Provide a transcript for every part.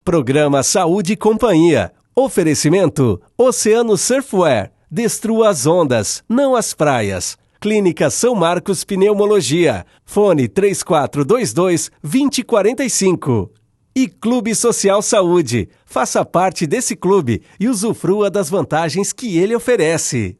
Programa Saúde e Companhia. Oferecimento Oceano Surfwear. Destrua as ondas, não as praias. Clínica São Marcos Pneumologia. Fone 3422-2045. E Clube Social Saúde. Faça parte desse clube e usufrua das vantagens que ele oferece.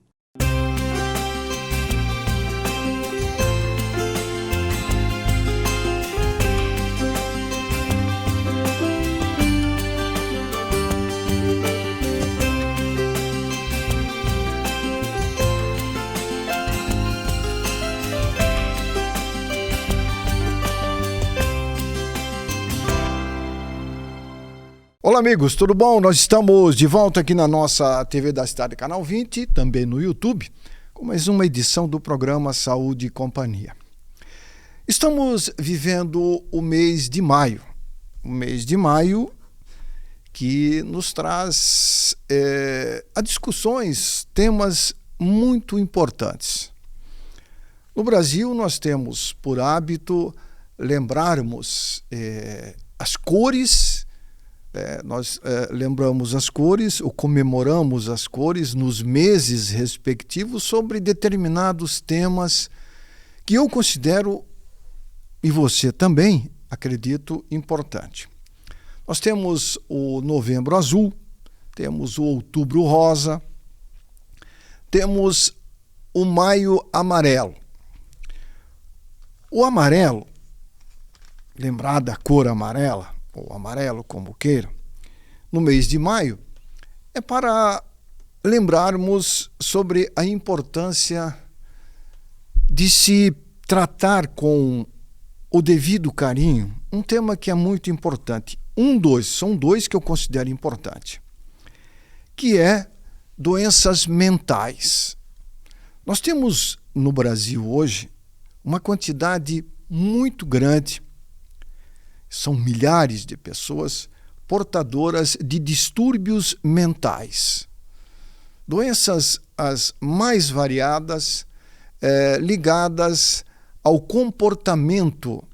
Olá amigos, tudo bom? Nós estamos de volta aqui na nossa TV da Cidade, Canal 20, também no YouTube, com mais uma edição do programa Saúde e Companhia. Estamos vivendo o mês de maio, que nos traz a discussões, temas muito importantes. No Brasil nós temos por hábito lembrarmos as cores. Nós lembramos as cores ou comemoramos as cores nos meses respectivos sobre determinados temas que eu considero, e você também, acredito, importante. Nós temos o Novembro Azul, temos o Outubro Rosa, temos o Maio Amarelo. O amarelo, lembrar da cor amarela, ou amarelo, como queira, no mês de maio, é para lembrarmos sobre a importância de se tratar com o devido carinho um tema que é muito importante. São dois que eu considero importante, que é doenças mentais. Nós temos no Brasil hoje uma quantidade muito grande, são milhares de pessoas portadoras de distúrbios mentais. Doenças as mais variadas, ligadas ao comportamento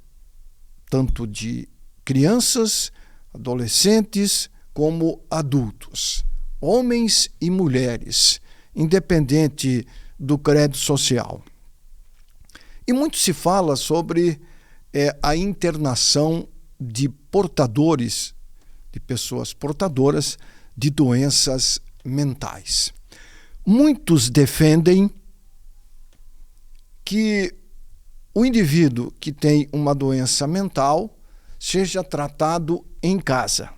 tanto de crianças, adolescentes, como adultos, homens e mulheres, independente do credo social. E muito se fala sobre a internação de pessoas portadoras de doenças mentais. Muitos defendem que o indivíduo que tem uma doença mental seja tratado em casa.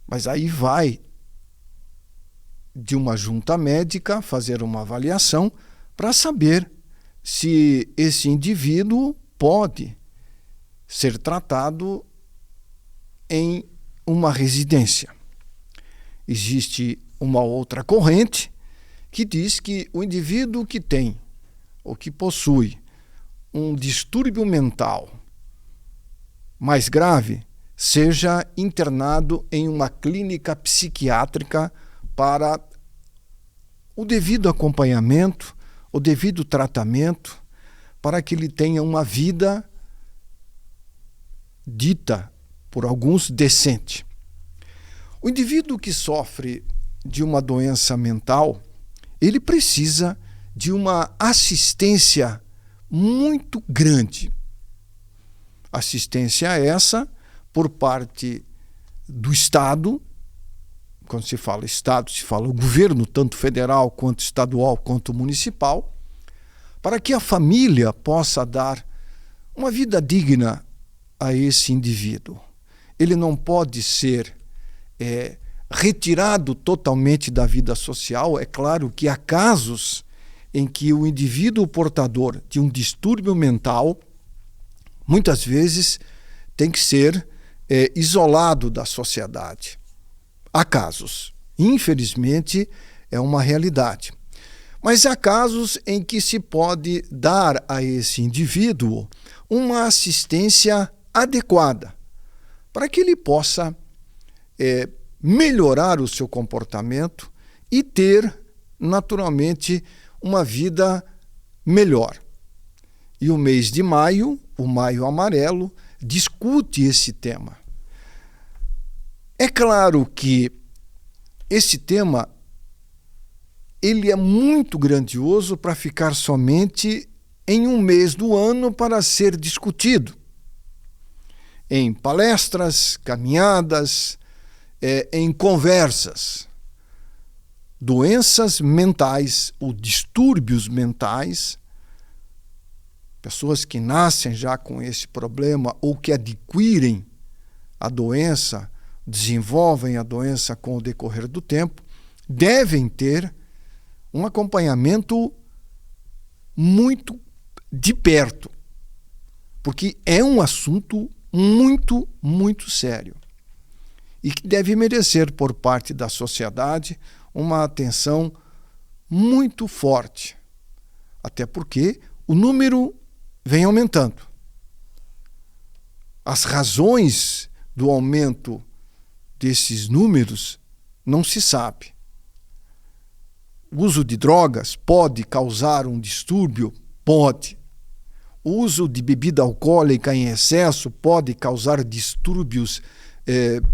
Mas aí vai de uma junta médica fazer uma avaliação para saber se esse indivíduo pode ser tratado em uma residência. Existe uma outra corrente que diz que o indivíduo que tem ou que possui um distúrbio mental mais grave seja internado em uma clínica psiquiátrica para o devido acompanhamento, o devido tratamento, para que ele tenha uma vida dita por alguns decente. O indivíduo que sofre de uma doença mental, ele precisa de uma assistência muito grande. Assistência essa por parte do Estado. Quando se fala Estado, se fala o governo, tanto federal quanto estadual quanto municipal, para que a família possa dar uma vida digna a esse indivíduo. Ele não pode ser retirado totalmente da vida social. É claro que há casos em que o indivíduo portador de um distúrbio mental, muitas vezes, tem que ser isolado da sociedade. Há casos. Infelizmente, é uma realidade. Mas há casos em que se pode dar a esse indivíduo uma assistência adequada para que ele possa melhorar o seu comportamento e ter, naturalmente, uma vida melhor. E o mês de maio, o Maio Amarelo, discute esse tema. É claro que esse tema ele é muito grandioso para ficar somente em um mês do ano para ser discutido. Em palestras, caminhadas, em conversas. Doenças mentais ou distúrbios mentais, pessoas que nascem já com esse problema ou que adquirem a doença, desenvolvem a doença com o decorrer do tempo, devem ter um acompanhamento muito de perto, porque é um assunto muito, muito sério e que deve merecer por parte da sociedade uma atenção muito forte, até porque o número vem aumentando. As razões do aumento desses números não se sabe. O uso de drogas pode causar um distúrbio? Pode. O uso de bebida alcoólica em excesso pode causar distúrbios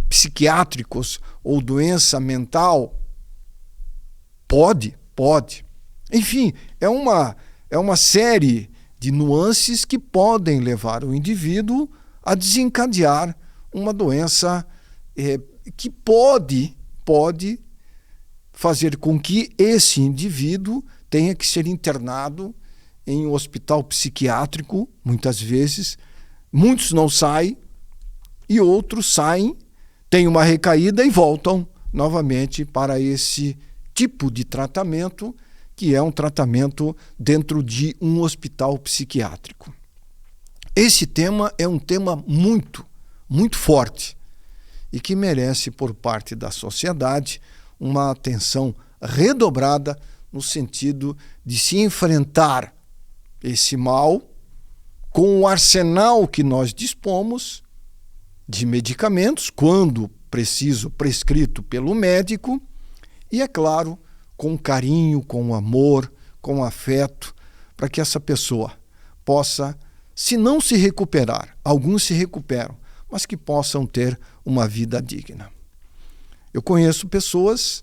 psiquiátricos ou doença mental? Pode. Enfim, é uma série de nuances que podem levar o indivíduo a desencadear uma doença que pode fazer com que esse indivíduo tenha que ser internado em um hospital psiquiátrico, muitas vezes. Muitos não saem e outros saem, têm uma recaída e voltam novamente para esse tipo de tratamento, que é um tratamento dentro de um hospital psiquiátrico. Esse tema é um tema muito, muito forte e que merece, por parte da sociedade, uma atenção redobrada no sentido de se enfrentar esse mal com o arsenal que nós dispomos de medicamentos, quando preciso, prescrito pelo médico, e, é claro, com carinho, com amor, com afeto, para que essa pessoa possa, se não se recuperar, alguns se recuperam, mas que possam ter uma vida digna. Eu conheço pessoas,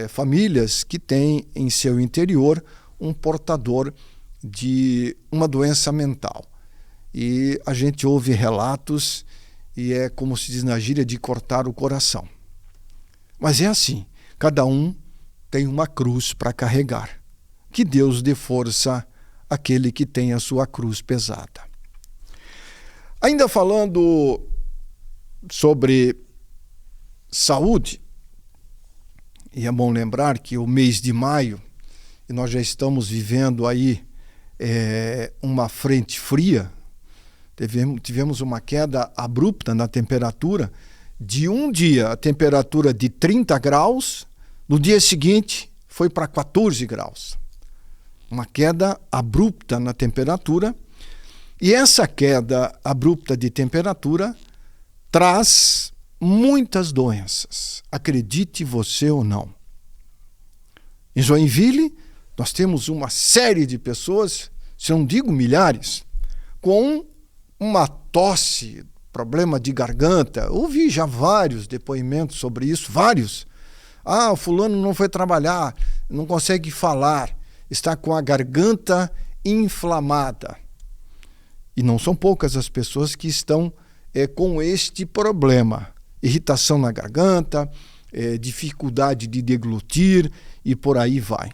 famílias que têm em seu interior um portador de uma doença mental. E a gente ouve relatos e é, como se diz na gíria, de cortar o coração. Mas é assim, cada um tem uma cruz para carregar. Que Deus dê força àquele que tem a sua cruz pesada. Ainda falando sobre saúde, e é bom lembrar que o mês de maio, e nós já estamos vivendo aí uma frente fria, tivemos uma queda abrupta na temperatura, de um dia a temperatura de 30 graus, no dia seguinte foi para 14 graus. Uma queda abrupta na temperatura, e essa queda abrupta de temperatura traz muitas doenças, acredite você ou não. Em Joinville, nós temos uma série de pessoas, se não digo milhares, com uma tosse, problema de garganta. Ouvi já vários depoimentos sobre isso, vários. O fulano não foi trabalhar, não consegue falar, está com a garganta inflamada. E não são poucas as pessoas que estão com este problema. Irritação na garganta, dificuldade de deglutir e por aí vai.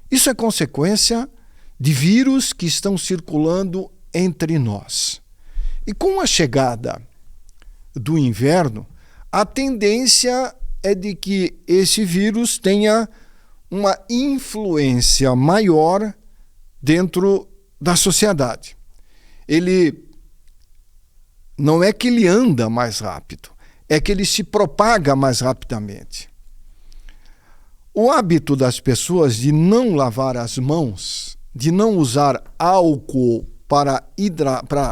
Isso é consequência de vírus que estão circulando entre nós. E com a chegada do inverno, a tendência é de que esse vírus tenha uma influência maior dentro da sociedade. Ele não é que ele anda mais rápido, é que ele se propaga mais rapidamente. O hábito das pessoas de não lavar as mãos, de não usar álcool para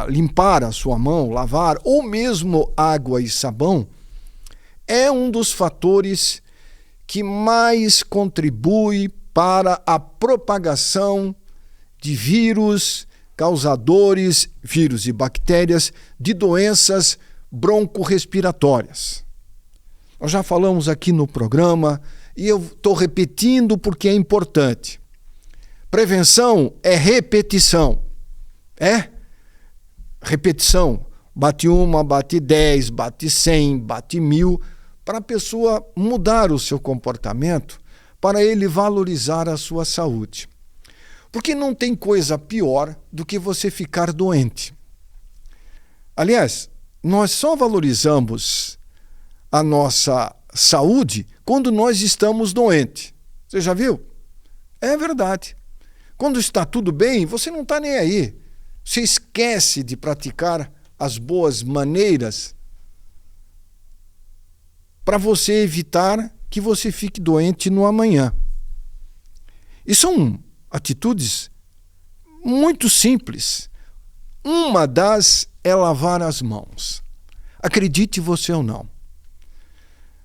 limpar a sua mão, lavar, ou mesmo água e sabão, é um dos fatores que mais contribui para a propagação de vírus causadores, vírus e bactérias, de doenças broncorrespiratórias. Nós já falamos aqui no programa e eu estou repetindo porque é importante. Prevenção é repetição. É repetição. Bate uma, bate 10, bate 100, bate 1000, para a pessoa mudar o seu comportamento, para ele valorizar a sua saúde. Porque não tem coisa pior do que você ficar doente. Aliás, nós só valorizamos a nossa saúde quando nós estamos doentes. Você já viu? É verdade. Quando está tudo bem, você não está nem aí. Você esquece de praticar as boas maneiras para você evitar que você fique doente no amanhã. E são atitudes muito simples. Uma das é lavar as mãos. Acredite você ou não.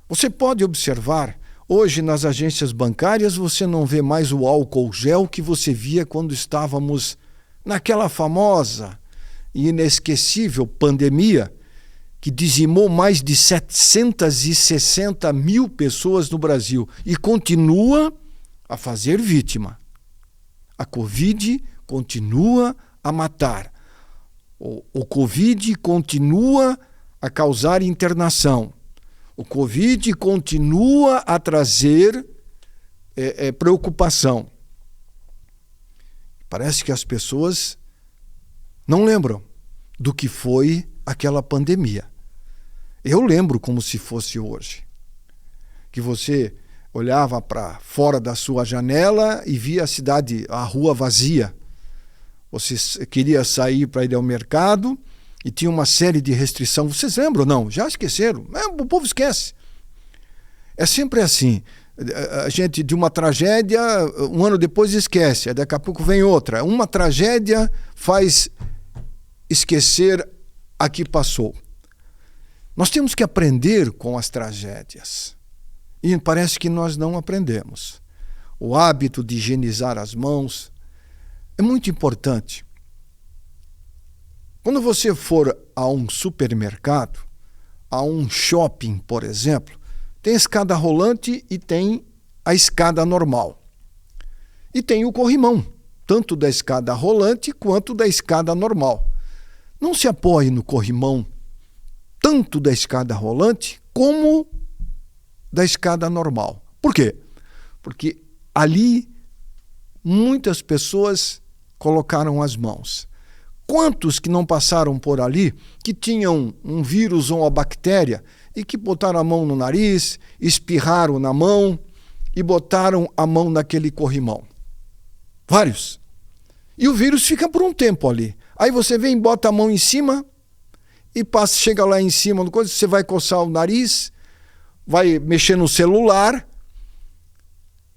Você pode observar, hoje nas agências bancárias você não vê mais o álcool gel que você via quando estávamos naquela famosa e inesquecível pandemia que dizimou mais de 760 mil pessoas no Brasil e continua a fazer vítima. A Covid continua a matar. O Covid continua a causar internação. O Covid continua a trazer preocupação. Parece que as pessoas não lembram do que foi aquela pandemia. Eu lembro como se fosse hoje. Que você olhava para fora da sua janela e via a cidade, a rua vazia. Você queria sair para ir ao mercado e tinha uma série de restrições. Vocês lembram? Não, já esqueceram. O povo esquece. É sempre assim. A gente, de uma tragédia, um ano depois esquece. Daqui a pouco vem outra. Uma tragédia faz esquecer a que passou. Nós temos que aprender com as tragédias. E parece que nós não aprendemos. O hábito de higienizar as mãos é muito importante. Quando você for a um supermercado, a um shopping, por exemplo, tem escada rolante e tem a escada normal. E tem o corrimão, tanto da escada rolante quanto da escada normal. Não se apoie no corrimão, tanto da escada rolante como da escada normal. Por quê? Porque ali muitas pessoas colocaram as mãos. Quantos que não passaram por ali que tinham um vírus ou uma bactéria e que botaram a mão no nariz, espirraram na mão e botaram a mão naquele corrimão? Vários. E o vírus fica por um tempo ali. Aí você vem, bota a mão em cima e passa, chega lá em cima do coisa, você vai coçar o nariz, vai mexer no celular,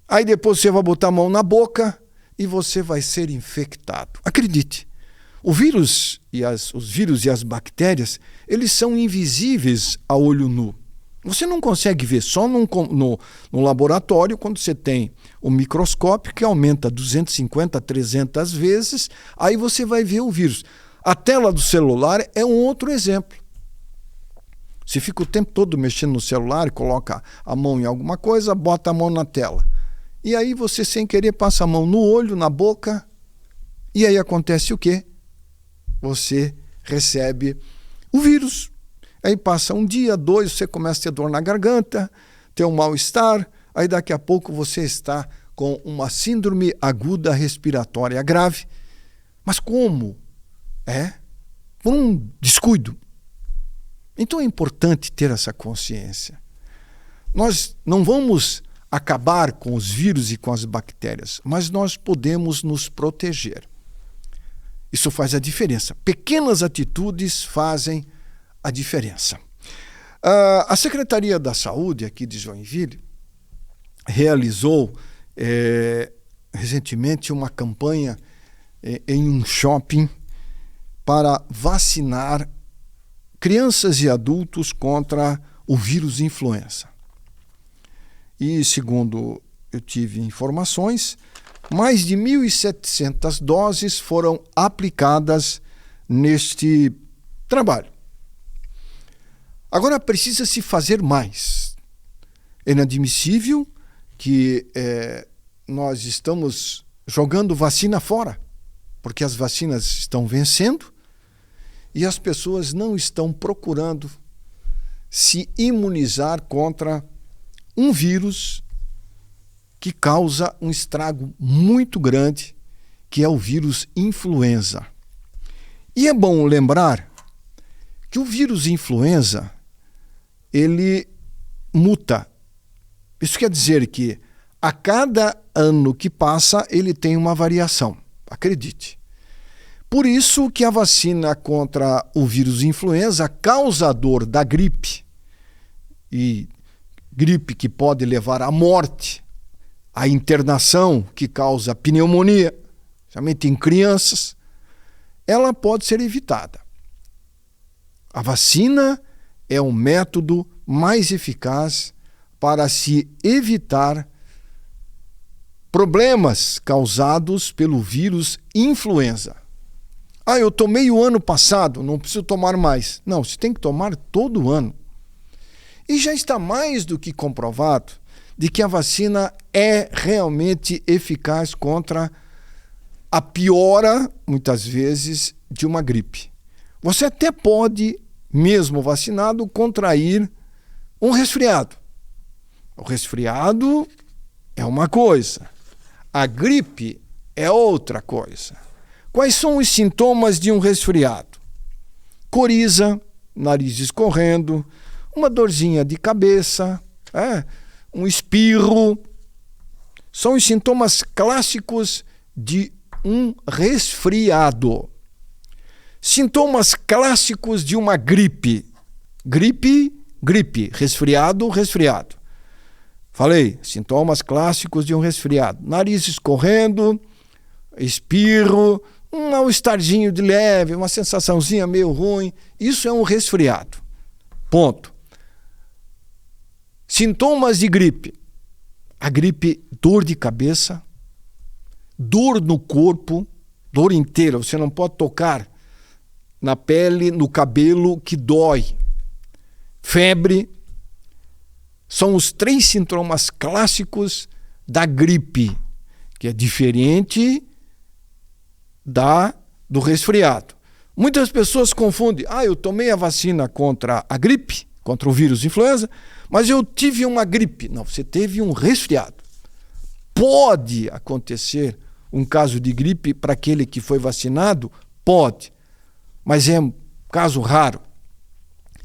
aí depois você vai botar a mão na boca e você vai ser infectado. Acredite, os vírus e as bactérias, eles são invisíveis a olho nu. Você não consegue ver só no laboratório, quando você tem um microscópio que aumenta 250, 300 vezes, aí você vai ver o vírus. A tela do celular é um outro exemplo. Você fica o tempo todo mexendo no celular, coloca a mão em alguma coisa, bota a mão na tela. E aí você, sem querer, passa a mão no olho, na boca, e aí acontece o quê? Você recebe o vírus. Aí passa um dia, 2, você começa a ter dor na garganta, ter um mal-estar, aí daqui a pouco você está com uma síndrome aguda respiratória grave. Mas como? Por um descuido. Então é importante ter essa consciência. Nós não vamos acabar com os vírus e com as bactérias, mas nós podemos nos proteger. Isso faz a diferença. Pequenas atitudes fazem a diferença. A Secretaria da Saúde aqui de Joinville realizou recentemente uma campanha em um shopping para vacinar crianças e adultos contra o vírus influenza. E, segundo eu tive informações, mais de 1.700 doses foram aplicadas neste trabalho. Agora precisa-se fazer mais. É inadmissível que nós estamos jogando vacina fora, porque as vacinas estão vencendo e as pessoas não estão procurando se imunizar contra um vírus que causa um estrago muito grande, que é o vírus influenza. E é bom lembrar que o vírus influenza, ele muta. Isso quer dizer que a cada ano que passa, ele tem uma variação. Acredite. Por isso que a vacina contra o vírus influenza, causador da gripe, e gripe que pode levar à morte, à internação, que causa pneumonia, principalmente em crianças, ela pode ser evitada. A vacina é o método mais eficaz para se evitar problemas causados pelo vírus influenza. Eu tomei o ano passado, não preciso tomar mais. Não, você tem que tomar todo ano. E já está mais do que comprovado de que a vacina é realmente eficaz contra a piora, muitas vezes, de uma gripe. Você até pode, mesmo vacinado, contrair um resfriado. O resfriado é uma coisa, a gripe é outra coisa. Quais são os sintomas de um resfriado? Coriza, nariz escorrendo, uma dorzinha de cabeça, um espirro. São os sintomas clássicos de um resfriado. Sintomas clássicos de uma gripe. Gripe. Resfriado. Falei, sintomas clássicos de um resfriado. Nariz escorrendo, espirro, um mal-estarzinho de leve, uma sensaçãozinha meio ruim. Isso é um resfriado. Ponto. Sintomas de gripe. A gripe, dor de cabeça, dor no corpo, dor inteira. Você não pode tocar na pele, no cabelo, que dói. Febre. São os 3 sintomas clássicos da gripe, que é diferente do resfriado. Muitas pessoas confundem. Eu tomei a vacina contra a gripe, contra o vírus influenza, mas eu tive uma gripe. Não, você teve um resfriado. Pode acontecer um caso de gripe para aquele que foi vacinado? Pode, mas é um caso raro.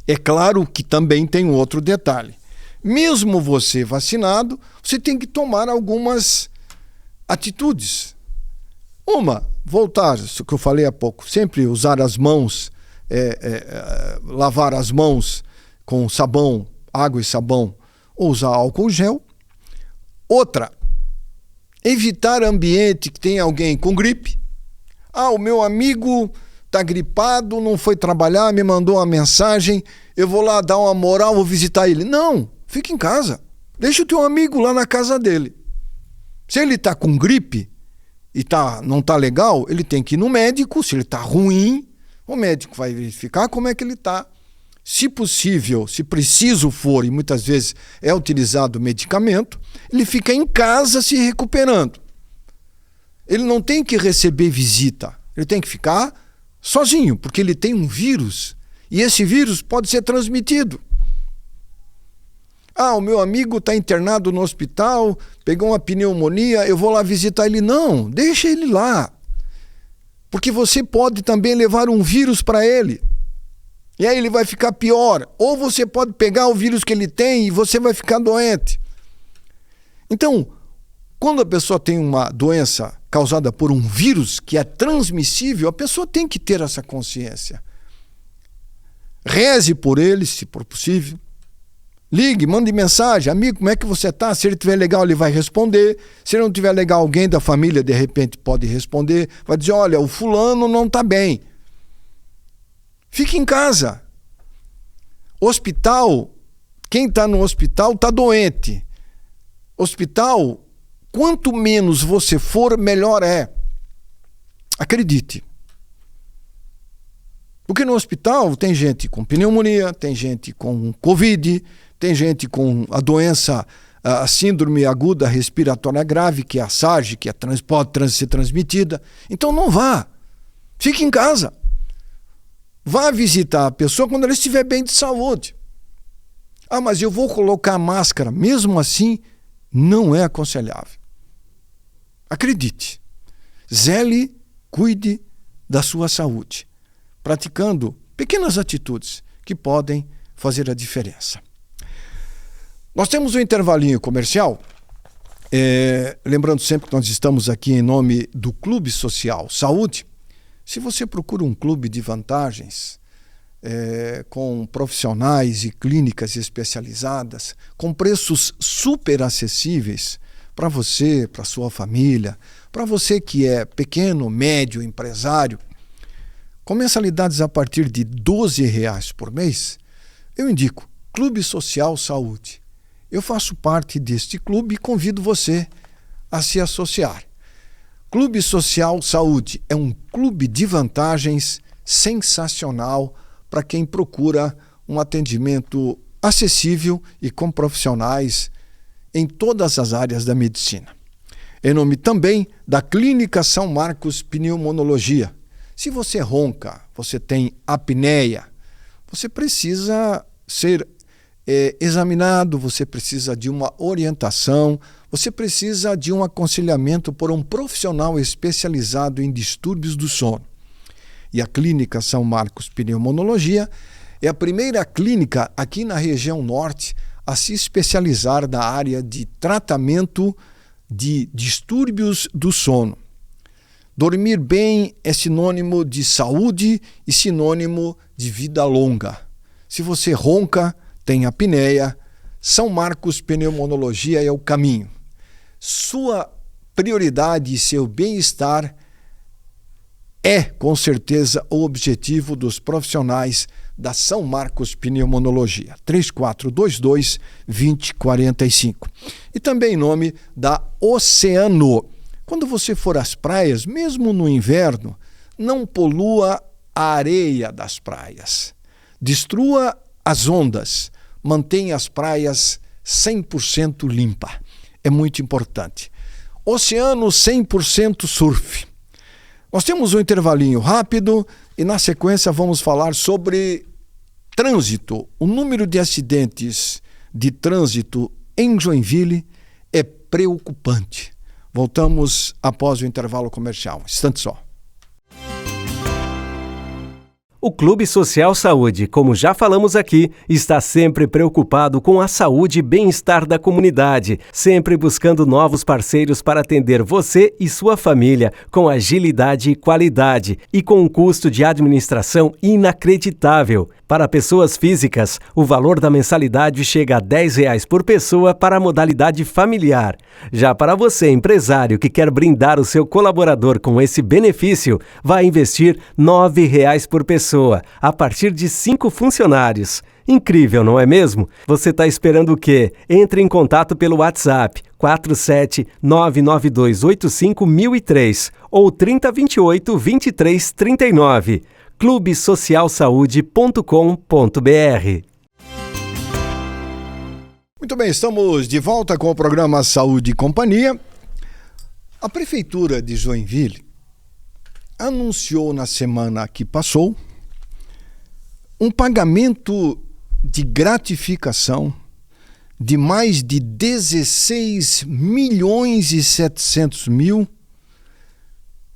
É claro que também tem um outro detalhe. Mesmo você vacinado, você tem que tomar algumas atitudes. Voltar, isso que eu falei há pouco, sempre usar as mãos, lavar as mãos com sabão, água e sabão, ou usar álcool gel. Outra, evitar ambiente que tem alguém com gripe. O meu amigo está gripado, não foi trabalhar, me mandou uma mensagem, eu vou lá dar uma moral, vou visitar ele. Não, fica em casa. Deixa o teu amigo lá na casa dele. Se ele está com gripe e não está legal, ele tem que ir no médico. Se ele está ruim, o médico vai verificar como é que ele está. Se possível, se preciso for, e muitas vezes é utilizado medicamento, ele fica em casa se recuperando. Ele não tem que receber visita, ele tem que ficar sozinho, porque ele tem um vírus, e esse vírus pode ser transmitido. O meu amigo está internado no hospital, pegou uma pneumonia, eu vou lá visitar ele. Não, deixa ele lá. Porque você pode também levar um vírus para ele. E aí ele vai ficar pior. Ou você pode pegar o vírus que ele tem e você vai ficar doente. Então, quando a pessoa tem uma doença causada por um vírus que é transmissível, a pessoa tem que ter essa consciência. Reze por ele, se for possível. Ligue, mande mensagem. Amigo, como é que você está? Se ele estiver legal, ele vai responder. Se ele não estiver legal, alguém da família, de repente, pode responder. Vai dizer, olha, o fulano não está bem. Fique em casa. Hospital, quem está no hospital está doente. Hospital, quanto menos você for, melhor é. Acredite. Porque no hospital tem gente com pneumonia, tem gente com Covid, tem gente com a doença, a síndrome aguda respiratória grave, que é a SARS, que pode ser transmitida. Então não vá. Fique em casa. Vá visitar a pessoa quando ela estiver bem de saúde. Ah, mas eu vou colocar máscara. Mesmo assim, não é aconselhável. Acredite. Zele, cuide da sua saúde, praticando pequenas atitudes que podem fazer a diferença. Nós temos um intervalinho comercial, lembrando sempre que nós estamos aqui em nome do Clube Social Saúde. Se você procura um clube de vantagens, com profissionais e clínicas especializadas, com preços super acessíveis para você, para sua família, para você que é pequeno, médio, empresário, com mensalidades a partir de R$12 por mês, eu indico Clube Social Saúde. Eu faço parte deste clube e convido você a se associar. Clube Social Saúde é um clube de vantagens sensacional para quem procura um atendimento acessível e com profissionais em todas as áreas da medicina. Em nome também da Clínica São Marcos Pneumologia. Se você ronca, você tem apneia, você precisa ser examinado, você precisa de uma orientação, você precisa de um aconselhamento por um profissional especializado em distúrbios do sono. E a Clínica São Marcos Pneumologia é a primeira clínica aqui na região norte a se especializar na área de tratamento de distúrbios do sono. Dormir bem é sinônimo de saúde e sinônimo de vida longa. Se você ronca, tem apneia, São Marcos Pneumologia é o caminho. Sua prioridade e seu bem-estar é, com certeza, o objetivo dos profissionais da São Marcos Pneumologia. 3422-2045. E também em nome da Oceano. Quando você for às praias, mesmo no inverno, não polua a areia das praias. Destrua as ondas. Mantenha as praias 100% limpas. É muito importante. Oceano 100% surf. Nós temos um intervalinho rápido e na sequência vamos falar sobre trânsito. O número de acidentes de trânsito em Joinville é preocupante. Voltamos após o intervalo comercial. Um instante só. O Clube Social Saúde, como já falamos aqui, está sempre preocupado com a saúde e bem-estar da comunidade, sempre buscando novos parceiros para atender você e sua família com agilidade e qualidade e com um custo de administração inacreditável. Para pessoas físicas, o valor da mensalidade chega a R$10 por pessoa para a modalidade familiar. Já para você, empresário, que quer brindar o seu colaborador com esse benefício, vai investir R$9 por pessoa, a partir de 5 funcionários. Incrível, não é mesmo? Você está esperando o quê? Entre em contato pelo WhatsApp 47992851003 ou 3028-2339. clubesocialsaude.com.br. Muito bem, estamos de volta com o programa Saúde e Companhia. A Prefeitura de Joinville anunciou na semana que passou um pagamento de gratificação de mais de 16.700.000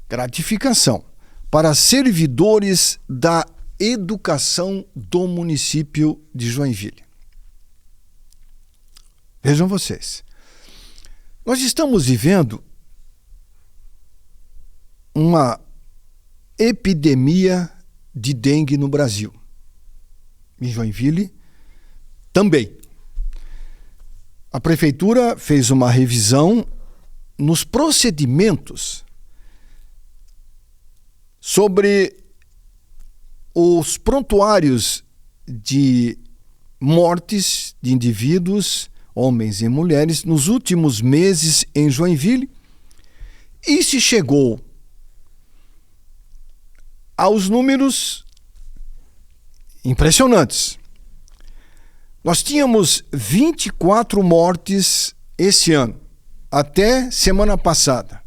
gratificação para servidores da educação do município de Joinville. Vejam vocês, nós estamos vivendo uma epidemia de dengue no Brasil. Em Joinville também. A prefeitura fez uma revisão nos procedimentos sobre os prontuários de mortes de indivíduos, homens e mulheres, nos últimos meses em Joinville, e se chegou aos números impressionantes. Nós tínhamos 24 mortes esse ano, até semana passada.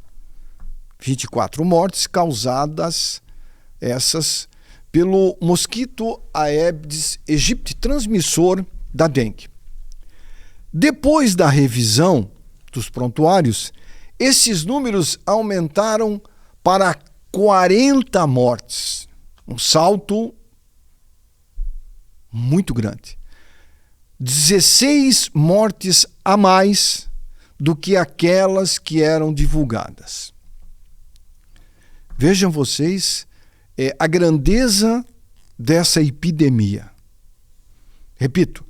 24 mortes causadas, essas, pelo mosquito Aedes aegypti, transmissor da dengue. Depois da revisão dos prontuários, esses números aumentaram para 40 mortes. Um salto muito grande. 16 mortes a mais do que aquelas que eram divulgadas. Vejam vocês a grandeza dessa epidemia. Repito,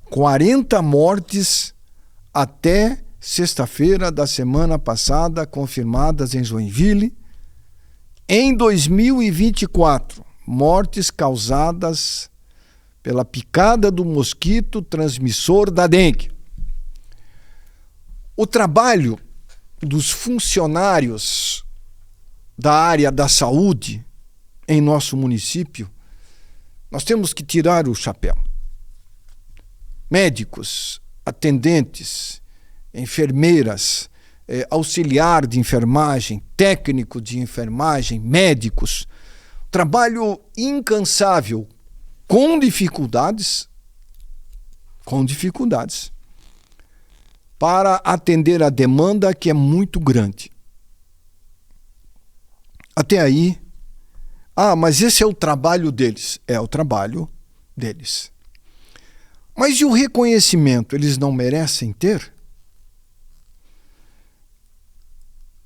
40 mortes até sexta-feira da semana passada, confirmadas em Joinville. Em 2024, mortes causadas pela picada do mosquito transmissor da dengue. O trabalho dos funcionários da área da saúde em nosso município, nós temos que tirar o chapéu. Médicos, atendentes, enfermeiras, auxiliar de enfermagem, técnico de enfermagem, médicos, trabalho incansável, com dificuldades, para atender a demanda que é muito grande. Até aí, mas esse é o trabalho deles. É o trabalho deles. Mas e o reconhecimento? Eles não merecem ter?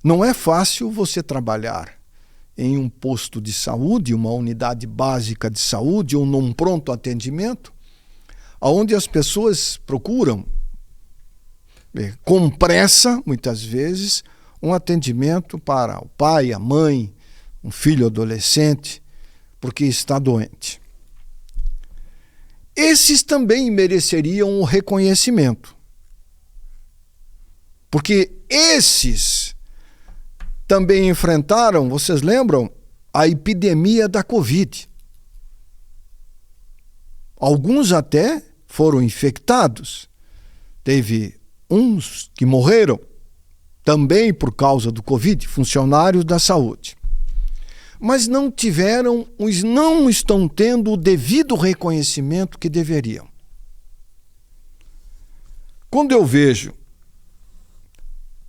Não é fácil você trabalhar em um posto de saúde, uma unidade básica de saúde ou num pronto atendimento, onde as pessoas procuram, com pressa, muitas vezes, um atendimento para o pai, a mãe, um filho adolescente, porque está doente. Esses também mereceriam um reconhecimento, porque esses também enfrentaram, vocês lembram, a epidemia da Covid. Alguns até foram infectados. Teve uns que morreram também por causa do Covid, funcionários da saúde. Mas não estão tendo o devido reconhecimento que deveriam. Quando eu vejo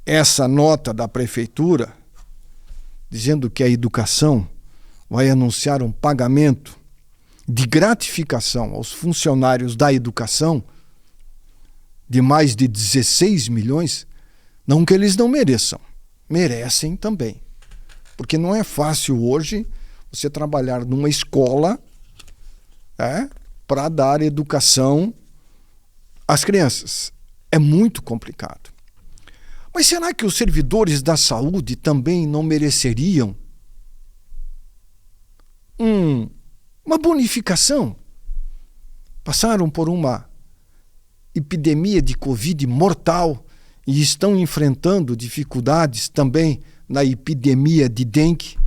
essa nota da prefeitura dizendo que a educação vai anunciar um pagamento de gratificação aos funcionários da educação de mais de 16 milhões, não que eles não mereçam, merecem também. Porque não é fácil hoje você trabalhar numa escola para dar educação às crianças. É muito complicado. Mas será que os servidores da saúde também não mereceriam uma bonificação? Passaram por uma epidemia de Covid mortal e estão enfrentando dificuldades também na epidemia de dengue.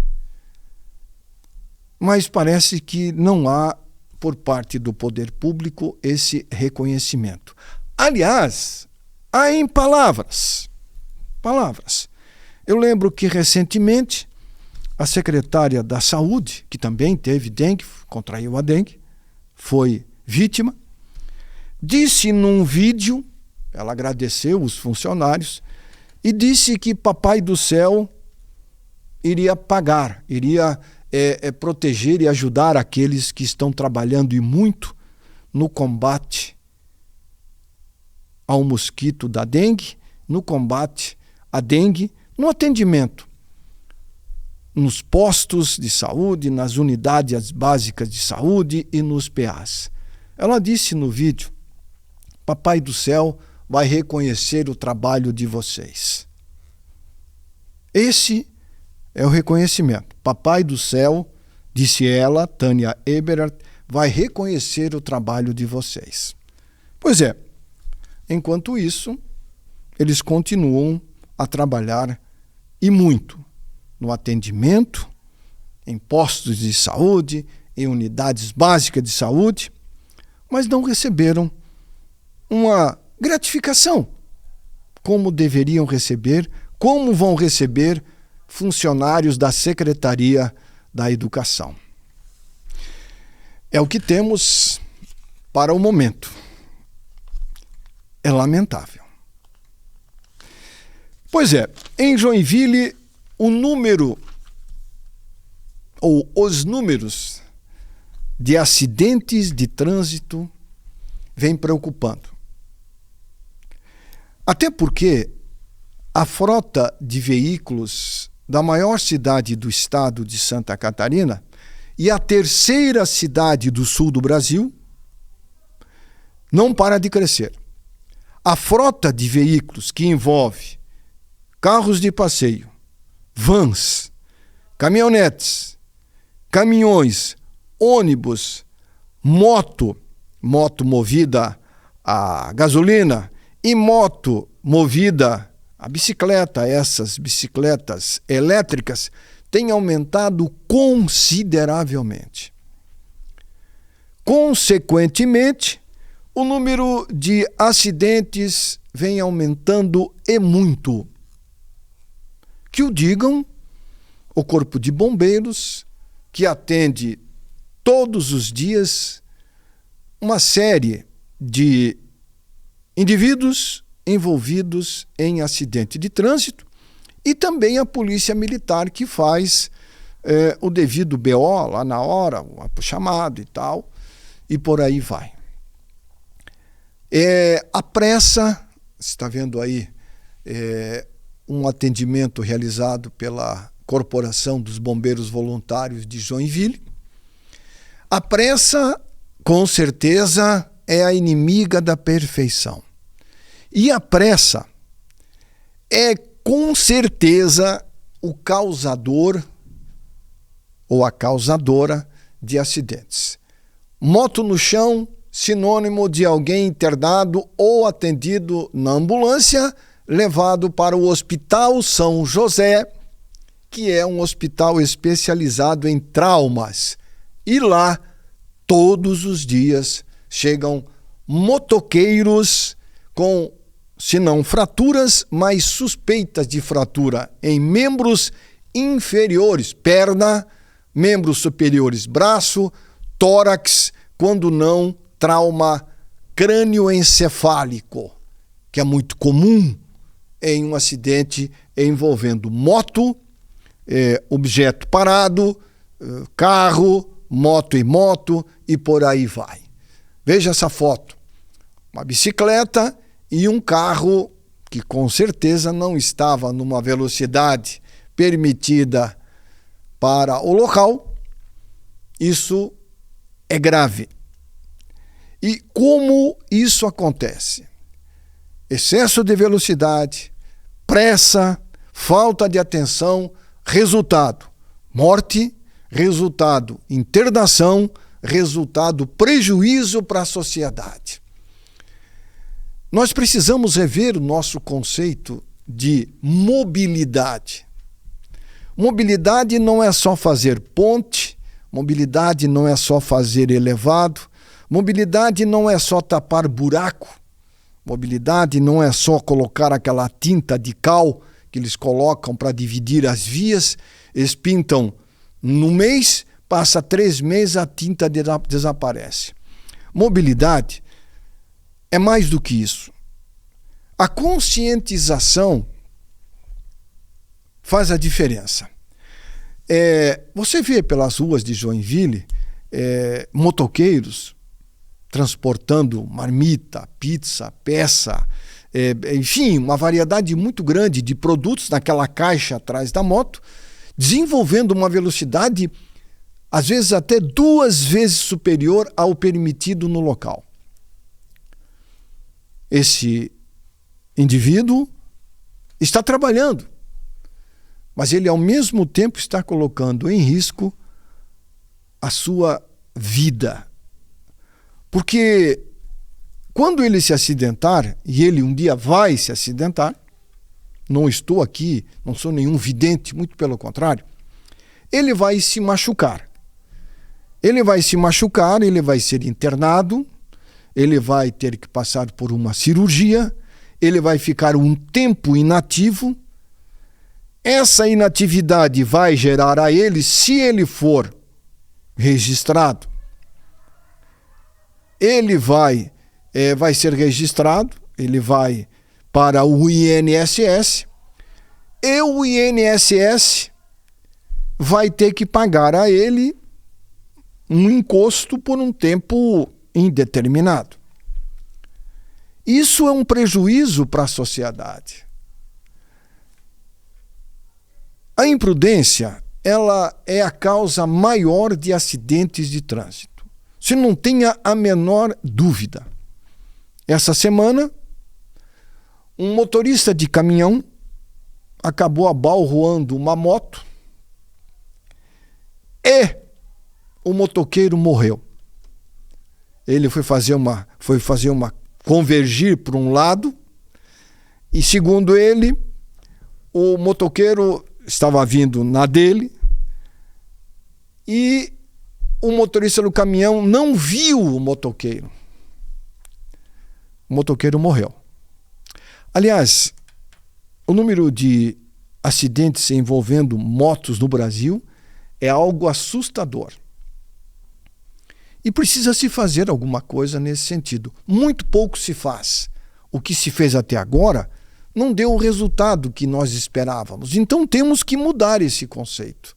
Mas parece que não há, por parte do poder público, esse reconhecimento. Aliás, há em palavras. Eu lembro que recentemente a secretária da Saúde, que também teve dengue, contraiu a dengue, foi vítima, disse num vídeo, ela agradeceu os funcionários e disse que Papai do Céu iria pagar, iria proteger e ajudar aqueles que estão trabalhando e muito no combate ao mosquito da dengue, no combate à dengue, no atendimento, nos postos de saúde, nas unidades básicas de saúde e nos PAs. Ela disse no vídeo: Papai do Céu vai reconhecer o trabalho de vocês. Esse é o reconhecimento. Papai do Céu, disse ela, Tânia Eberhardt, vai reconhecer o trabalho de vocês. Pois é, enquanto isso, eles continuam a trabalhar e muito no atendimento, em postos de saúde, em unidades básicas de saúde, mas não receberam uma gratificação como deveriam receber, como vão receber funcionários da Secretaria da Educação. É o que temos para o momento. É lamentável. Pois é, em Joinville, o número ou os números de acidentes de trânsito vem preocupando. Até porque a frota de veículos da maior cidade do estado de Santa Catarina e a terceira cidade do sul do Brasil não para de crescer. A frota de veículos que envolve carros de passeio, vans, caminhonetes, caminhões, ônibus, moto movida a gasolina e moto movida a bicicleta, essas bicicletas elétricas, tem aumentado consideravelmente. Consequentemente, o número de acidentes vem aumentando e muito. Que o digam o Corpo de Bombeiros, que atende todos os dias uma série de indivíduos envolvidos em acidente de trânsito, e também a Polícia Militar, que faz o devido BO lá na hora, o chamado e tal, e por aí vai. A pressa, você está vendo aí um atendimento realizado pela Corporação dos Bombeiros Voluntários de Joinville. A pressa, com certeza, é a inimiga da perfeição. E a pressa é, com certeza, o causador ou a causadora de acidentes. Moto no chão, sinônimo de alguém internado ou atendido na ambulância, levado para o Hospital São José, que é um hospital especializado em traumas. E lá, todos os dias, chegam motoqueiros com, se não fraturas, mas suspeitas de fratura em membros inferiores, perna, membros superiores, braço, tórax, quando não, trauma crânioencefálico, que é muito comum em um acidente envolvendo moto, objeto parado, carro, moto e por aí vai. Veja essa foto. Uma bicicleta e um carro que com certeza não estava numa velocidade permitida para o local. Isso é grave. E como isso acontece? Excesso de velocidade, pressa, falta de atenção, resultado: morte, resultado: internação, resultado: prejuízo para a sociedade. Nós precisamos rever o nosso conceito de mobilidade. Mobilidade não é só fazer ponte, mobilidade não é só fazer elevado, mobilidade não é só tapar buraco, mobilidade não é só colocar aquela tinta de cal que eles colocam para dividir as vias, eles pintam no mês, passa 3 meses, a tinta desaparece. Mobilidade é mais do que isso. A conscientização faz a diferença. Você vê pelas ruas de Joinville motoqueiros transportando marmita, pizza, peça, enfim, uma variedade muito grande de produtos naquela caixa atrás da moto, desenvolvendo uma velocidade, às vezes até 2 vezes superior ao permitido no local. Esse indivíduo está trabalhando, mas ele ao mesmo tempo está colocando em risco a sua vida. Porque quando ele se acidentar, e ele um dia vai se acidentar, não estou aqui, não sou nenhum vidente, muito pelo contrário, ele vai se machucar. Ele vai se machucar, ele vai ser internado, ele vai ter que passar por uma cirurgia, ele vai ficar um tempo inativo. Essa inatividade vai gerar a ele, se ele for registrado, ele vai ser registrado, ele vai para o INSS, e o INSS vai ter que pagar a ele um encosto por um tempo indeterminado. Isso é um prejuízo para a sociedade. A imprudência, ela é a causa maior de acidentes de trânsito. Você não tenha a menor dúvida. Essa semana, um motorista de caminhão acabou abalroando uma moto e o motoqueiro morreu. Ele foi fazer uma convergir para um lado e, segundo ele, o motoqueiro estava vindo na dele e o motorista do caminhão não viu o motoqueiro. O motoqueiro morreu. Aliás, o número de acidentes envolvendo motos no Brasil é algo assustador. E precisa se fazer alguma coisa nesse sentido. Muito pouco se faz. O que se fez até agora não deu o resultado que nós esperávamos. Então temos que mudar esse conceito.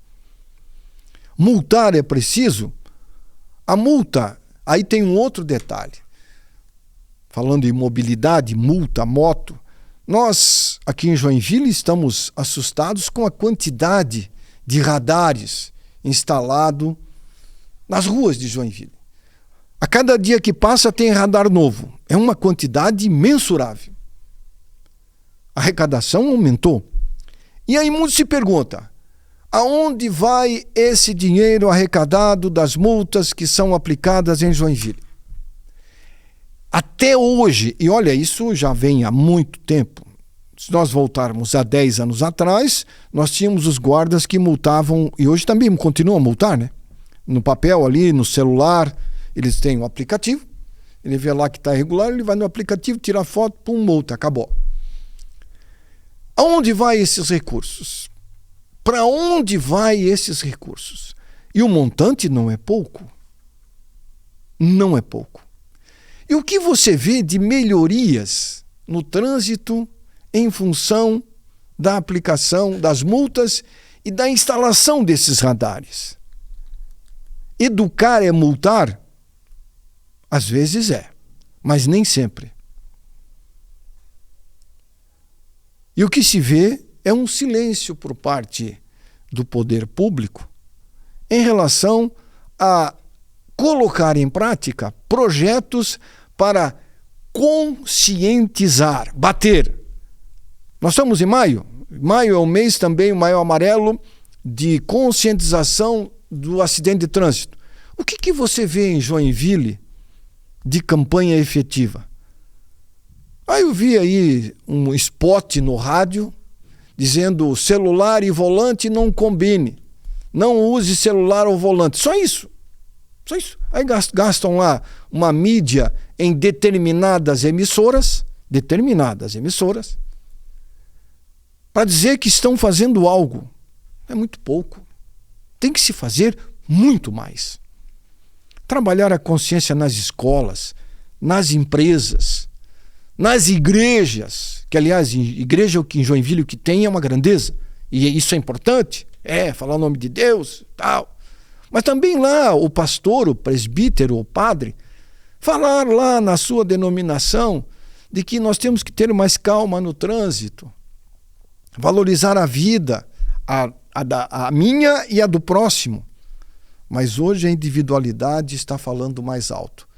Multar é preciso? A multa, aí tem um outro detalhe. Falando em mobilidade, multa, moto, nós aqui em Joinville estamos assustados com a quantidade de radares instalados nas ruas de Joinville. A cada dia que passa tem radar novo. É uma quantidade imensurável. A arrecadação aumentou. E aí muito se pergunta, aonde vai esse dinheiro arrecadado das multas que são aplicadas em Joinville? Até hoje, e olha, isso já vem há muito tempo. Se nós voltarmos a 10 anos atrás, nós tínhamos os guardas que multavam, e hoje também continuam a multar, né? No papel ali, no celular, eles têm um aplicativo, ele vê lá que está irregular, ele vai no aplicativo, tira a foto, pum, multa, acabou. Aonde vai esses recursos? Para onde vai esses recursos? E o montante não é pouco. Não é pouco. E o que você vê de melhorias no trânsito em função da aplicação das multas e da instalação desses radares? Educar é multar? Às vezes é, mas nem sempre. E o que se vê é um silêncio por parte do poder público em relação a colocar em prática projetos para conscientizar, bater. Nós estamos em maio. Maio é o mês também, o maio amarelo, de conscientização do acidente de trânsito. O que você vê em Joinville de campanha efetiva? Aí eu vi aí um spot no rádio dizendo celular e volante não combine. Não use celular ou volante. Só isso. Só isso. Aí gastam lá uma mídia em determinadas emissoras, para dizer que estão fazendo algo. É muito pouco. Tem que se fazer muito mais. Trabalhar a consciência nas escolas, nas empresas, nas igrejas, que aliás, igreja que em Joinville o que tem é uma grandeza, e isso é importante, falar o nome de Deus, tal. Mas também lá o pastor, o presbítero, o padre, falar lá na sua denominação de que nós temos que ter mais calma no trânsito, valorizar a vida, a minha e a do próximo. Mas hoje a individualidade está falando mais alto.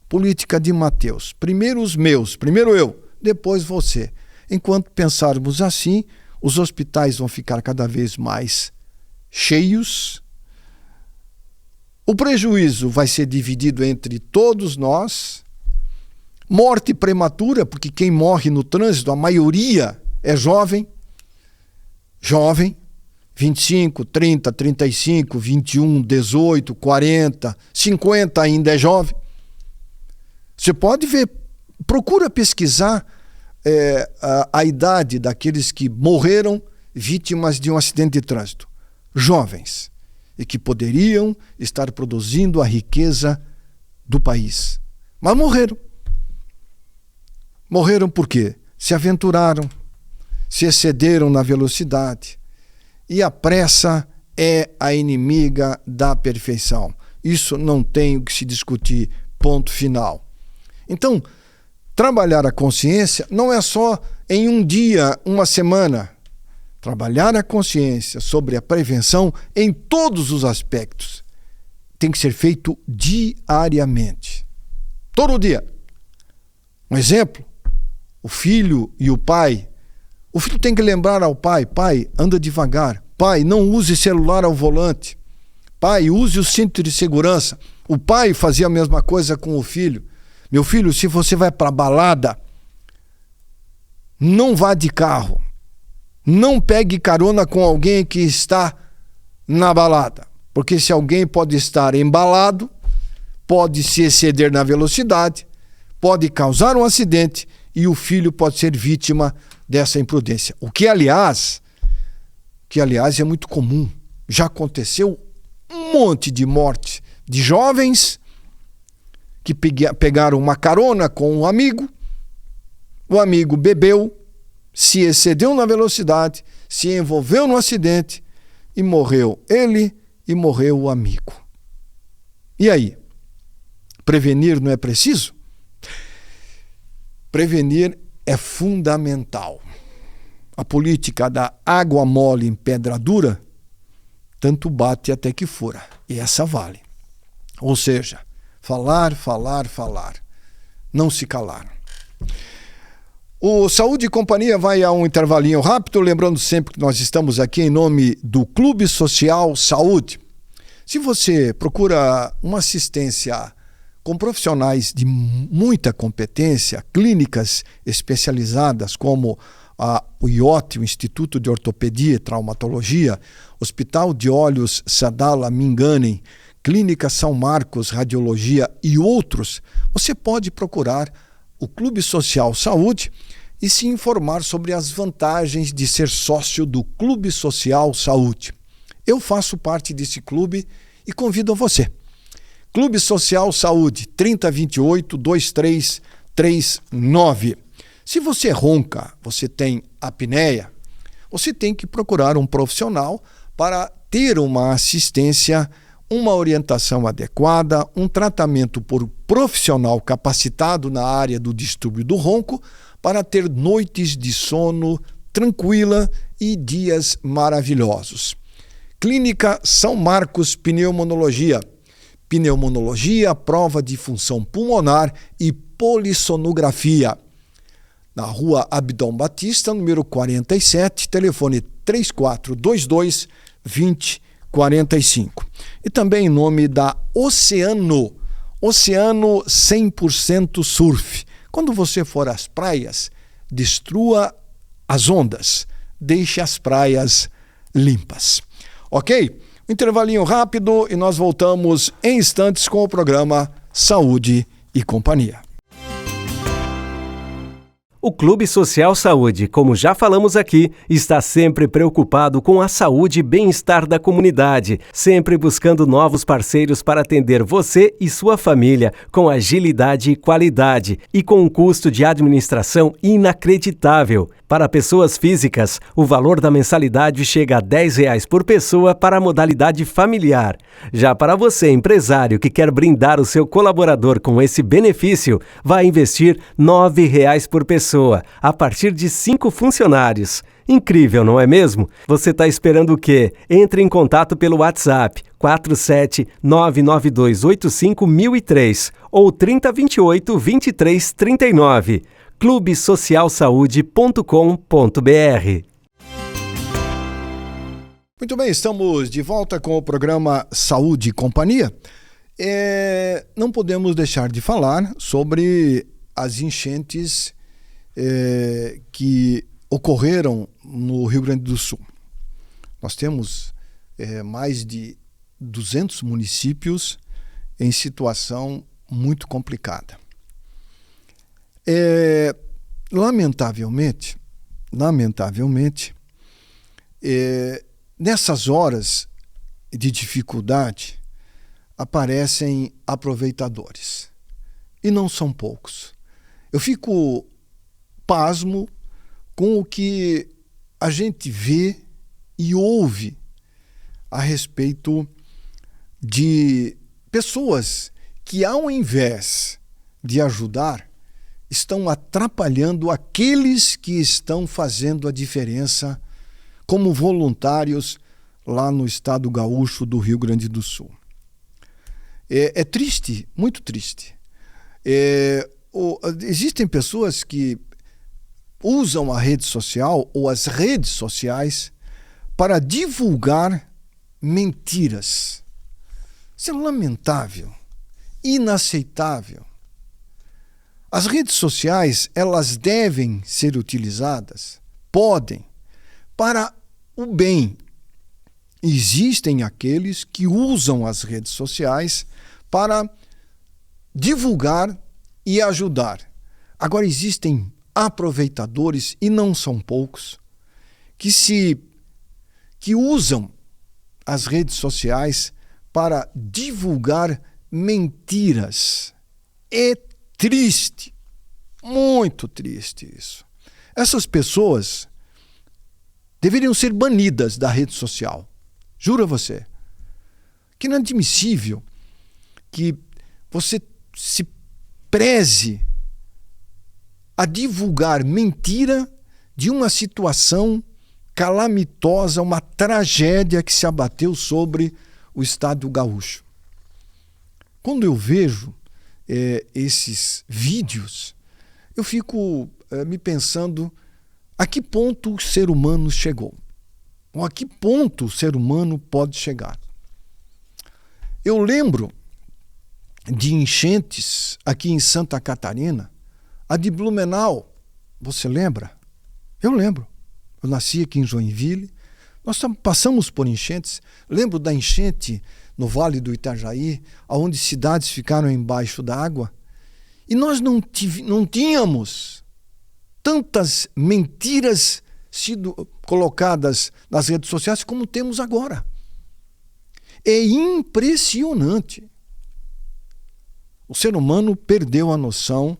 Política de Mateus. Primeiro os meus, primeiro eu, depois você. Enquanto pensarmos assim, os hospitais vão ficar cada vez mais cheios. O prejuízo vai ser dividido entre todos nós. Morte prematura, porque quem morre no trânsito, a maioria é jovem, 25, 30, 35, 21, 18, 40, 50 ainda é jovem. Você pode ver, procura pesquisar a idade daqueles que morreram vítimas de um acidente de trânsito. Jovens. E que poderiam estar produzindo a riqueza do país. Mas morreram. Morreram por quê? Se aventuraram, se excederam na velocidade. E a pressa é a inimiga da perfeição. Isso não tem o que se discutir, ponto final. Então, trabalhar a consciência não é só em um dia, uma semana. Trabalhar a consciência sobre a prevenção em todos os aspectos tem que ser feito diariamente. Todo dia. Um exemplo, o filho e o pai. O filho tem que lembrar ao pai: pai, anda devagar. Pai, não use celular ao volante. Pai, use o cinto de segurança. O pai fazia a mesma coisa com o filho. Meu filho, se você vai para a balada, não vá de carro. Não pegue carona com alguém que está na balada. Porque se alguém pode estar embalado, pode se exceder na velocidade, pode causar um acidente e o filho pode ser vítima dessa imprudência. O que, aliás, é muito comum. Já aconteceu um monte de morte de jovens que pegaram uma carona com um amigo, o amigo bebeu, se excedeu na velocidade, se envolveu no acidente e morreu ele e morreu o amigo. E aí? Prevenir não é preciso? Prevenir é fundamental. A política da água mole em pedra dura, tanto bate até que fura. E essa vale. Ou seja, falar, falar, falar. Não se calar. O Saúde e Companhia vai a um intervalinho rápido, lembrando sempre que nós estamos aqui em nome do Clube Social Saúde. Se você procura uma assistência com profissionais de muita competência, clínicas especializadas como o IOT, o Instituto de Ortopedia e Traumatologia, Hospital de Olhos Sadala Minganem, Clínica São Marcos Radiologia e outros, você pode procurar o Clube Social Saúde e se informar sobre as vantagens de ser sócio do Clube Social Saúde. Eu faço parte desse clube e convido a você. Clube Social Saúde, 3028-2339. Se você ronca, você tem apneia, você tem que procurar um profissional para ter uma assistência, uma orientação adequada, um tratamento por profissional capacitado na área do distúrbio do ronco para ter noites de sono tranquila e dias maravilhosos. Clínica São Marcos Pneumonologia. Pneumonologia, prova de função pulmonar e polissonografia. Na Rua Abdom Batista, número 47, telefone 3422-2045. E também em nome da Oceano 100% Surf. Quando você for às praias, destrua as ondas, deixe as praias limpas. Ok? Intervalinho rápido e nós voltamos em instantes com o programa Saúde e Companhia. O Clube Social Saúde, como já falamos aqui, está sempre preocupado com a saúde e bem-estar da comunidade, sempre buscando novos parceiros para atender você e sua família com agilidade e qualidade e com um custo de administração inacreditável. Para pessoas físicas, o valor da mensalidade chega a R$10 por pessoa para a modalidade familiar. Já para você, empresário, que quer brindar o seu colaborador com esse benefício, vai investir R$9 por pessoa, a partir de 5 funcionários. Incrível, não é mesmo? Você está esperando o quê? Entre em contato pelo WhatsApp 47992851003 ou 3028-2339. clubesocialsaude.com.br. Muito bem, estamos de volta com o programa Saúde e Companhia. Não podemos deixar de falar sobre as enchentes que ocorreram no Rio Grande do Sul. Nós temos mais de 200 municípios em situação muito complicada. Lamentavelmente, nessas horas de dificuldade, aparecem aproveitadores. E não são poucos. Eu fico pasmo com o que a gente vê e ouve a respeito de pessoas que, ao invés de ajudar, estão atrapalhando aqueles que estão fazendo a diferença como voluntários lá no estado gaúcho do Rio Grande do Sul. É triste, muito triste. Existem pessoas que usam a rede social ou as redes sociais para divulgar mentiras. Isso é lamentável, inaceitável. As redes sociais, elas devem ser utilizadas, podem, para o bem. Existem aqueles que usam as redes sociais para divulgar e ajudar. Agora, existem aproveitadores, e não são poucos, que usam as redes sociais para divulgar mentiras. É triste, muito triste isso. Essas pessoas deveriam ser banidas da rede social. Juro a você. Que é inadmissível que você se preze a divulgar mentira de uma situação calamitosa, uma tragédia que se abateu sobre o estado gaúcho. Quando eu vejo esses vídeos, eu fico me pensando a que ponto o ser humano chegou, ou a que ponto o ser humano pode chegar. Eu lembro de enchentes aqui em Santa Catarina, a de Blumenau. Você lembra? Eu lembro. Eu nasci aqui em Joinville. Nós passamos por enchentes. Lembro da enchente no Vale do Itajaí, onde cidades ficaram embaixo d'água. E nós não tínhamos tantas mentiras sido colocadas nas redes sociais como temos agora. É impressionante. O ser humano perdeu a noção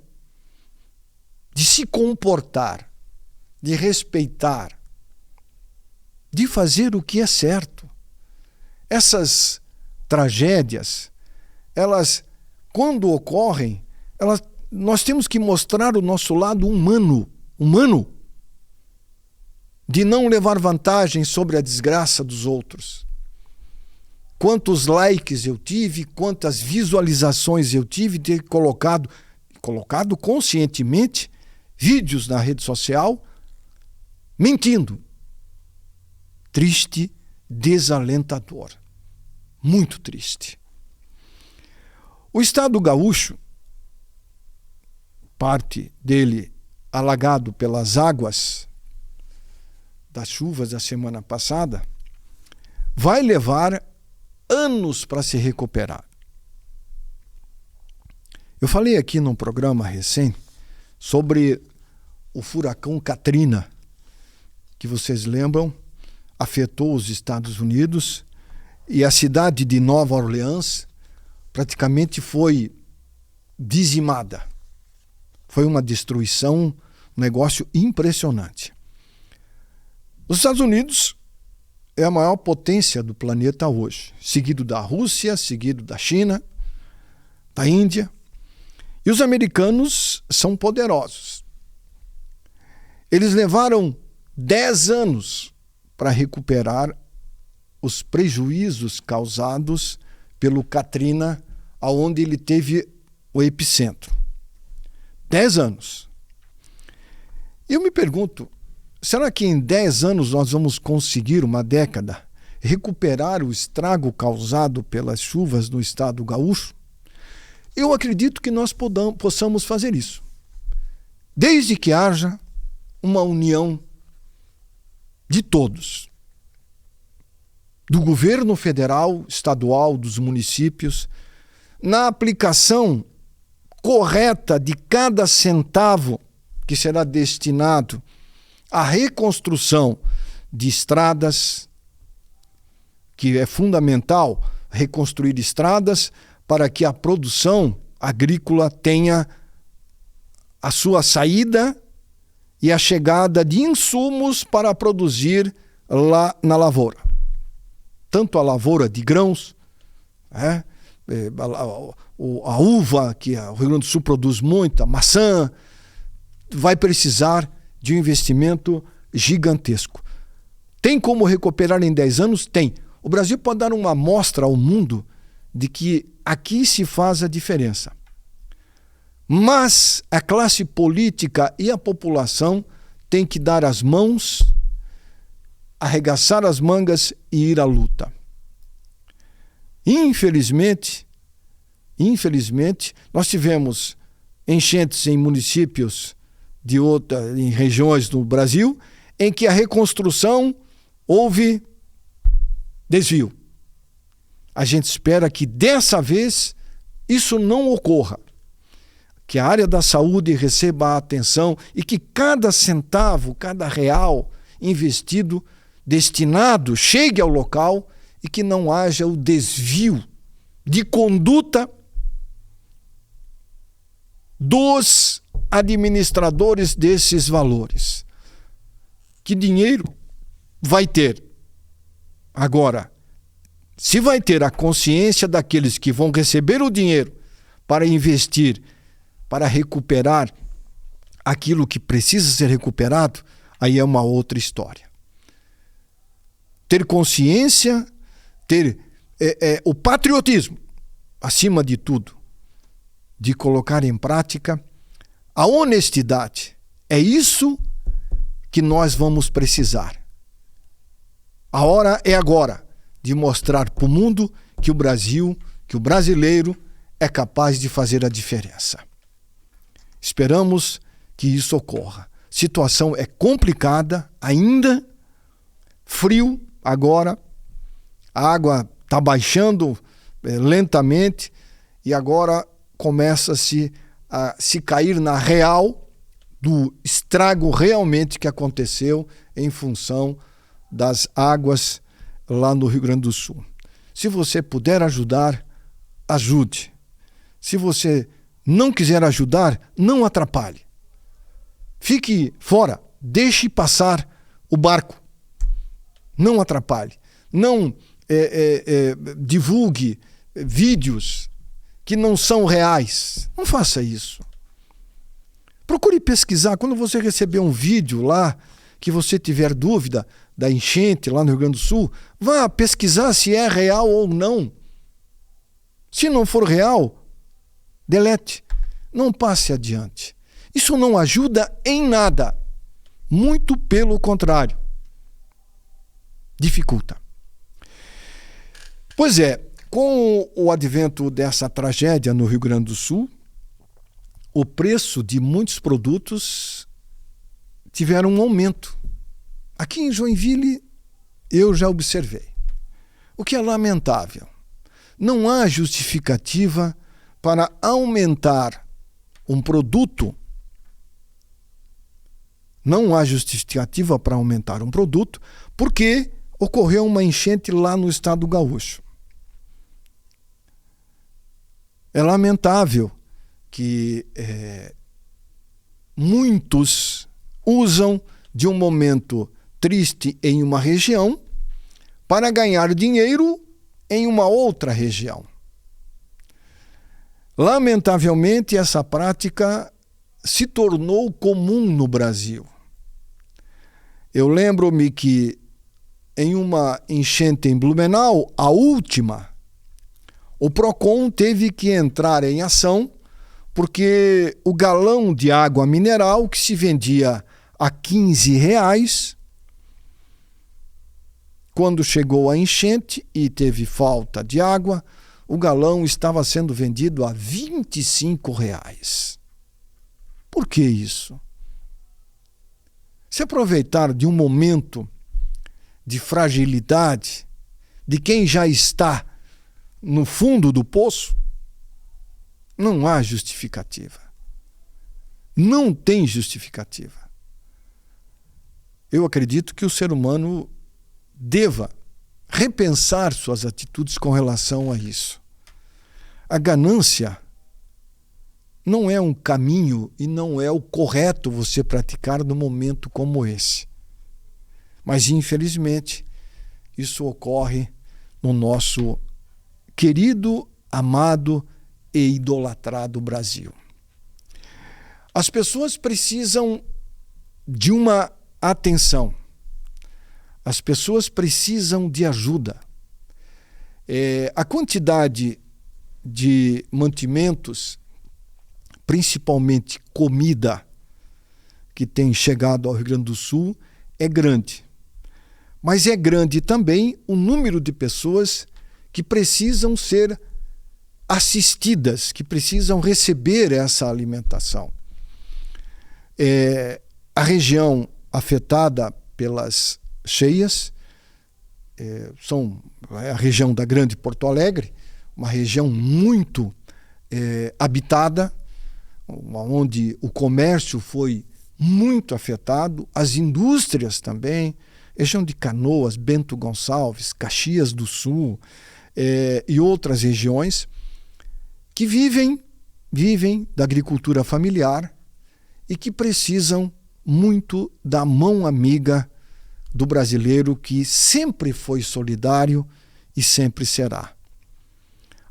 de se comportar, de respeitar, de fazer o que é certo. Essas tragédias, elas, quando ocorrem, nós temos que mostrar o nosso lado humano, de não levar vantagem sobre a desgraça dos outros. Quantos likes eu tive, quantas visualizações eu tive de ter colocado conscientemente vídeos na rede social mentindo. Triste, desalentador. Muito triste. O estado gaúcho, parte dele alagado pelas águas das chuvas da semana passada, vai levar anos para se recuperar. Eu falei aqui num programa recente sobre o furacão Katrina, que vocês lembram, afetou os Estados Unidos e a cidade de Nova Orleans praticamente foi dizimada. Foi uma destruição, um negócio impressionante. Os Estados Unidos é a maior potência do planeta hoje, seguido da Rússia, seguido da China, da Índia. E os americanos são poderosos. Eles levaram 10 anos para recuperar os prejuízos causados pelo Katrina, aonde ele teve o epicentro. 10 anos. Eu me pergunto, será que em 10 anos nós vamos conseguir, uma década, recuperar o estrago causado pelas chuvas no estado gaúcho? Eu acredito que nós possamos fazer isso, desde que haja uma união de todos. do governo federal, estadual, dos municípios, na aplicação correta de cada centavo que será destinado à reconstrução de estradas, que é fundamental reconstruir estradas para que a produção agrícola tenha a sua saída e a chegada de insumos para produzir lá na lavoura. Tanto a lavoura de grãos, a uva, que o Rio Grande do Sul produz muito, a maçã, vai precisar de um investimento gigantesco. Tem como recuperar em 10 anos? Tem. O Brasil pode dar uma amostra ao mundo de que aqui se faz a diferença. Mas a classe política e a população têm que dar as mãos, arregaçar as mangas e ir à luta. Infelizmente, nós tivemos enchentes em municípios em regiões do Brasil em que a reconstrução houve desvio. A gente espera que dessa vez isso não ocorra, que a área da saúde receba a atenção e que cada centavo, cada real investido, destinado, chegue ao local e que não haja o desvio de conduta dos administradores desses valores. Que dinheiro vai ter? Agora, se vai ter a consciência daqueles que vão receber o dinheiro para investir, para recuperar aquilo que precisa ser recuperado, aí é uma outra história. Ter consciência, ter o patriotismo, acima de tudo, de colocar em prática a honestidade. É isso que nós vamos precisar. A hora é agora de mostrar para o mundo que o Brasil, que o brasileiro é capaz de fazer a diferença. Esperamos que isso ocorra. A situação é complicada ainda, frio agora, a água está baixando lentamente e agora começa-se a se cair na real do estrago realmente que aconteceu em função das águas lá no Rio Grande do Sul. Se você puder ajudar, ajude. Se você não quiser ajudar, não atrapalhe. Fique fora, deixe passar o barco. Não atrapalhe. Não divulgue vídeos que não são reais. Não faça isso. Procure pesquisar. Quando você receber um vídeo lá, que você tiver dúvida da enchente lá no Rio Grande do Sul, vá pesquisar se é real ou não. Se não for real, delete. Não passe adiante. Isso não ajuda em nada. Muito pelo contrário. Dificulta. Pois é, com o advento dessa tragédia no Rio Grande do Sul, o preço de muitos produtos tiveram um aumento. Aqui em Joinville, eu já observei. O que é lamentável. Não há justificativa para aumentar um produto. Não há justificativa para aumentar um produto porque ocorreu uma enchente lá no estado gaúcho. É lamentável que muitos usam de um momento triste em uma região para ganhar dinheiro em uma outra região. Lamentavelmente, essa prática se tornou comum no Brasil. Eu lembro-me que em uma enchente em Blumenau, a última, o Procon teve que entrar em ação porque o galão de água mineral que se vendia a R$15, quando chegou a enchente e teve falta de água, o galão estava sendo vendido a R$25. Por que isso? Se aproveitar de um momento de fragilidade, de quem já está no fundo do poço, não há justificativa. Não tem justificativa. Eu acredito que o ser humano deva repensar suas atitudes com relação a isso. A ganância não é um caminho e não é o correto você praticar num momento como esse. Mas, infelizmente, isso ocorre no nosso querido, amado e idolatrado Brasil. As pessoas precisam de uma atenção. As pessoas precisam de ajuda. A quantidade de mantimentos, principalmente comida, que tem chegado ao Rio Grande do Sul, é grande. Mas é grande também o número de pessoas que precisam ser assistidas, que precisam receber essa alimentação. A região afetada pelas cheias são a região da Grande Porto Alegre, uma região muito habitada, onde o comércio foi muito afetado, as indústrias também, região de Canoas, Bento Gonçalves, Caxias do Sul e outras regiões que vivem da agricultura familiar e que precisam muito da mão amiga do brasileiro, que sempre foi solidário e sempre será.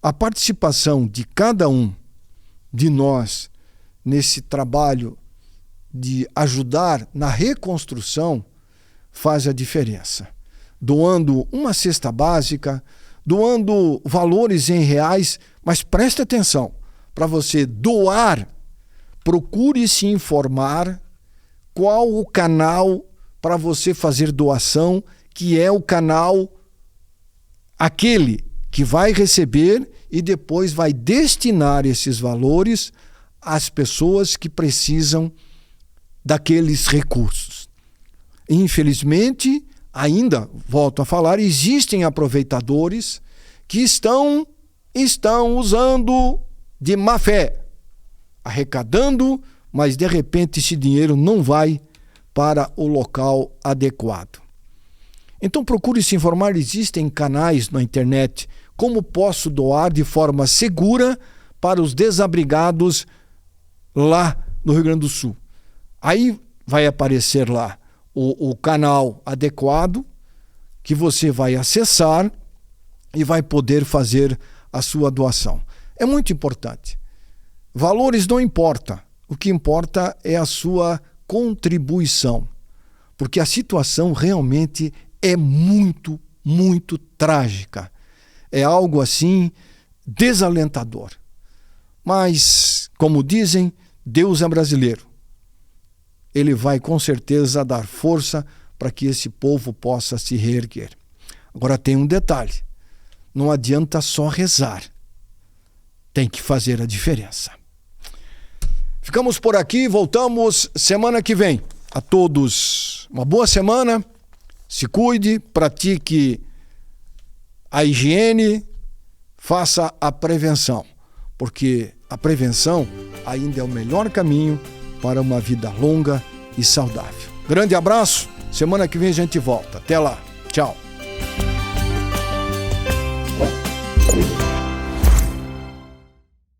A participação de cada um de nós nesse trabalho de ajudar na reconstrução faz a diferença. Doando uma cesta básica, doando valores em reais, mas preste atenção, para você doar, procure se informar qual o canal para você fazer doação, que é o canal aquele que vai receber e depois vai destinar esses valores às pessoas que precisam daqueles recursos. Infelizmente, ainda, volto a falar, existem aproveitadores que estão usando de má fé, arrecadando, mas de repente esse dinheiro não vai para o local adequado. Então procure se informar, existem canais na internet, como posso doar de forma segura para os desabrigados lá no Rio Grande do Sul. Aí vai aparecer lá o canal adequado que você vai acessar e vai poder fazer a sua doação. É muito importante. Valores não importa. O que importa é a sua contribuição. Porque a situação realmente é muito, muito trágica. É algo assim desalentador. Mas, como dizem, Deus é brasileiro. Ele vai com certeza dar força para que esse povo possa se reerguer. Agora tem um detalhe. Não adianta só rezar. Tem que fazer a diferença. Ficamos por aqui, voltamos semana que vem. A todos uma boa semana, se cuide, pratique a higiene, faça a prevenção, porque a prevenção ainda é o melhor caminho para uma vida longa e saudável. Grande abraço, semana que vem a gente volta. Até lá, tchau.